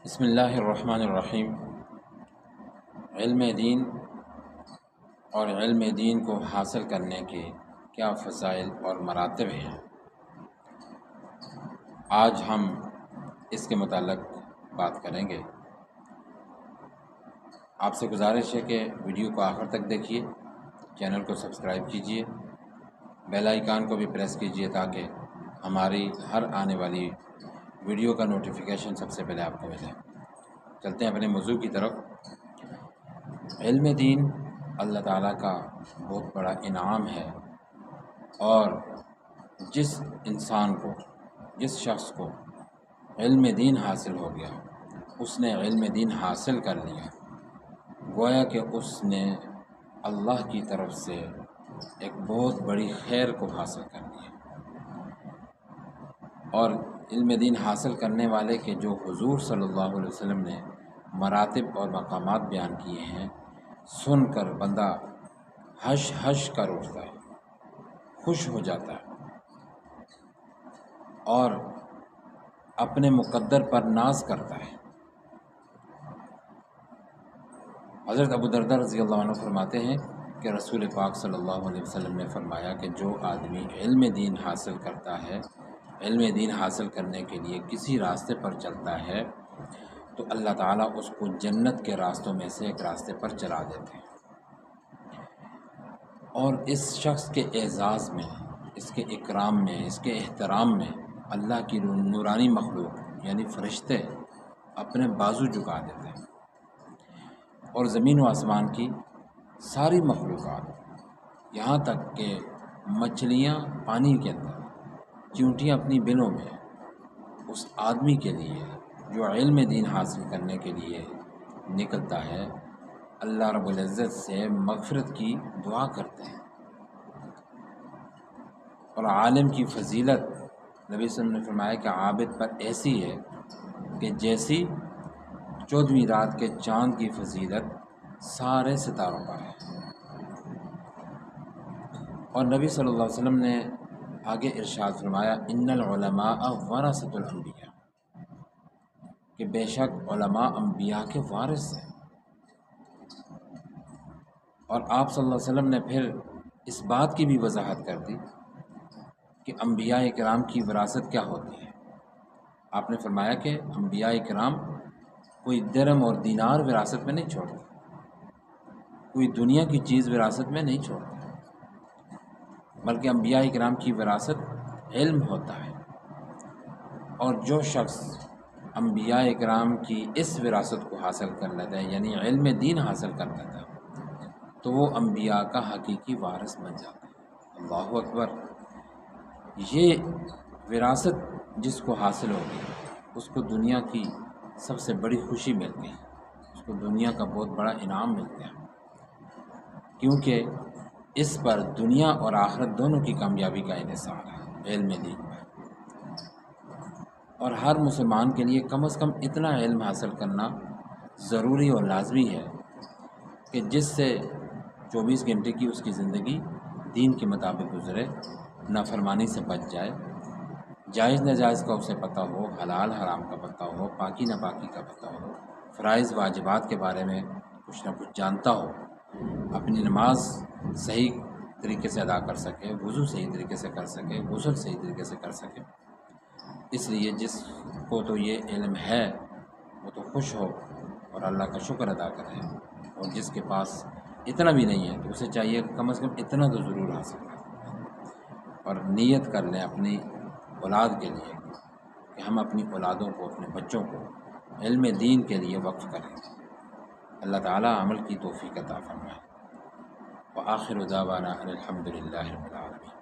بسم اللہ الرحمن الرحیم۔ علم دین اور علم دین کو حاصل کرنے کے کیا فضائل اور مراتب ہیں، آج ہم اس کے متعلق بات کریں گے۔ آپ سے گزارش ہے کہ ویڈیو کو آخر تک دیکھیے، چینل کو سبسکرائب کیجیے، بیل آئیکن کو بھی پریس کیجیے تاکہ ہماری ہر آنے والی ویڈیو کا نوٹیفیکیشن سب سے پہلے آپ کو ملے۔ چلتے ہیں اپنے موضوع کی طرف۔ علم دین اللہ تعالیٰ کا بہت بڑا انعام ہے، اور جس انسان کو، جس شخص کو علم دین حاصل ہو گیا، اس نے علم دین حاصل کر لیا، گویا کہ اس نے اللہ کی طرف سے ایک بہت بڑی خیر کو حاصل کر لیا۔ اور علم دین حاصل کرنے والے کے جو حضور صلی اللہ علیہ وسلم نے مراتب اور مقامات بیان کیے ہیں، سن کر بندہ ہش ہش کر اٹھتا ہے، خوش ہو جاتا ہے، اور اپنے مقدر پر ناز کرتا ہے۔ حضرت ابو درداء رضی اللہ عنہ فرماتے ہیں کہ رسول پاک صلی اللہ علیہ وسلم نے فرمایا کہ جو آدمی علم دین حاصل کرتا ہے، علم دین حاصل کرنے کے لیے کسی راستے پر چلتا ہے، تو اللہ تعالیٰ اس کو جنت کے راستوں میں سے ایک راستے پر چلا دیتے ہیں۔ اور اس شخص کے اعزاز میں، اس کے اکرام میں، اس کے احترام میں اللہ کی نورانی مخلوق یعنی فرشتے اپنے بازو جھکا دیتے ہیں، اور زمین و آسمان کی ساری مخلوقات، یہاں تک کہ مچھلیاں پانی کے اندر، چیونٹیاں اپنی بلوں میں، اس آدمی کے لیے جو علم دین حاصل کرنے کے لیے نکلتا ہے، اللہ رب العزت سے مغفرت کی دعا کرتے ہیں۔ اور عالم کی فضیلت نبی صلی اللہ علیہ وسلم نے فرمایا کہ عابد پر ایسی ہے کہ جیسی 14ویں رات کے چاند کی فضیلت سارے ستاروں پر ہے۔ اور نبی صلی اللہ علیہ وسلم نے آگے ارشاد فرمایا ان العلماء ورثۃ الانبیاء، کہ بے شک علماء انبیاء کے وارث ہیں۔ اور آپ صلی اللہ علیہ وسلم نے پھر اس بات کی بھی وضاحت کر دی کہ انبیاء کرام کی وراثت کیا ہوتی ہے۔ آپ نے فرمایا کہ انبیاء کرام کوئی درہم اور دینار وراثت میں نہیں چھوڑتے، کوئی دنیا کی چیز وراثت میں نہیں چھوڑتے، بلکہ انبیاء کرام کی وراثت علم ہوتا ہے۔ اور جو شخص انبیاء کرام کی اس وراثت کو حاصل کر لیتا ہے، یعنی علم دین حاصل کر لیتا ہے، تو وہ انبیاء کا حقیقی وارث بن جاتا ہے۔ اللہ اکبر! یہ وراثت جس کو حاصل ہو گئی، اس کو دنیا کی سب سے بڑی خوشی مل گئی، اس کو دنیا کا بہت بڑا انعام مل گیا، کیونکہ اس پر دنیا اور آخرت دونوں کی کامیابی کا انحصار ہے علم دین پر۔ اور ہر مسلمان کے لیے کم از کم اتنا علم حاصل کرنا ضروری اور لازمی ہے کہ جس سے 24 گھنٹے کی اس کی زندگی دین کے مطابق گزرے، نافرمانی سے بچ جائے، جائز ناجائز کا اسے پتہ ہو، حلال حرام کا پتہ ہو، پاکی ناپاکی کا پتہ ہو، فرائض واجبات کے بارے میں کچھ نہ کچھ جانتا ہو، اپنی نماز صحیح طریقے سے ادا کر سکے، وضو صحیح طریقے سے کر سکے، غسل صحیح طریقے سے کر سکے۔ اس لیے جس کو تو یہ علم ہے وہ تو خوش ہو اور اللہ کا شکر ادا کرے، اور جس کے پاس اتنا بھی نہیں ہے تو اسے چاہیے کہ کم از کم اتنا تو ضرور حاصل کرے، اور نیت کر لیں اپنی اولاد کے لیے کہ ہم اپنی اولادوں کو، اپنے بچوں کو علم دین کے لیے وقف کریں۔ اللہ تعالیٰ عمل کی توفیق عطا فرمائے۔ وآخر دعوانا ان الحمد للہ رب العالمین۔